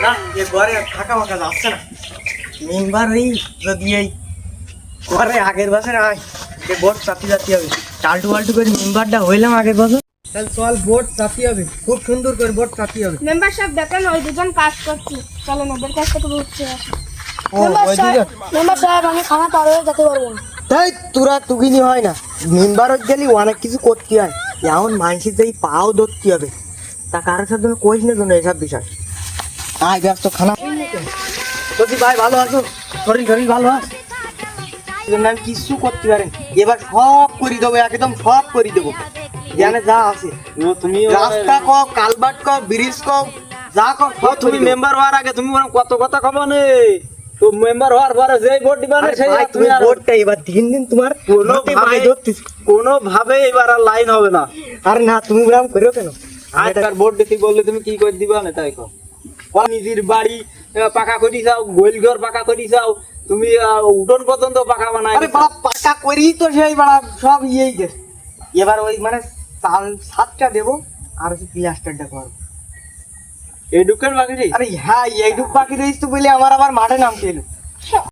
না এ ঘরে থাকা মাকা যাচ্ছে না। মেম্বার এই যদি এই ঘরে আগের বছর আয় যে ভোট চাপি যাতে হবে, টালটু পাল্টু করে মেম্বারটা হইলাম আগের বছর। তাহলে চল ভোট চাপি হবে, খুব সুন্দর করে ভোট চাপি হবে। মেম্বার সাহেব দেখেন ওই দুজন কাজ করছে, চলেন ওদের কাছ থেকে বুঝছে। ও ওই দুজন মেম্বার সাহেব আমি খানা পার হয়ে যেতে পারবো না। তাই তোরা তুগিনি হয় না, মেম্বার হয়ে গেলে অনেক কিছু করতে হয়। এমন মানুষের যেই পাও ধরতে হবে, তা কারোর সাথে কইস না জন্য এসব বিষয়। আয় ব্যস্ত খানা বলছি ভাই ভালো আছো, শরীর শরীর ভালো আছে, আমি কিছু করতে পারেন এবার সব করে দেবো, একদম সব করে দেবো। জানে যা আছে তুমি রাস্তা কও, কালভার্ট কও, ব্রিজ কও, যা কও সব তুমি মেম্বার হওয়ার আগে তুমি কত কথা কব নে, তো মেম্বার হওয়ার পরে যেই ভোট দিবা না সেই তুমি ভোটটা এবার দিন দিন তোমার কোনো ভাবে এবার আর লাইন হবে না। আর না তুমি গ্রাম করো কেন? আজকাল ভোট দিতে বললে তুমি কি করে দিবা না তাই কও। নিজের বাড়ি পাকা করে যাও, গোল ঘর পাকা করে যাও, তুমি উঠোন পর্যন্ত পাকা বানাই। আরে বাবা পাকা করি তো সেই বাড়া সব ইয়েই দে। এবার ওই মানে চাল সাতটা দেবো আর হচ্ছে প্লাস্টারটা করবো। এই ঢুকেন বাকি আরে হ্যাঁ এইটুক বাকি রয়েছে তো বলে আমার আবার মাঠে নামতে এলো।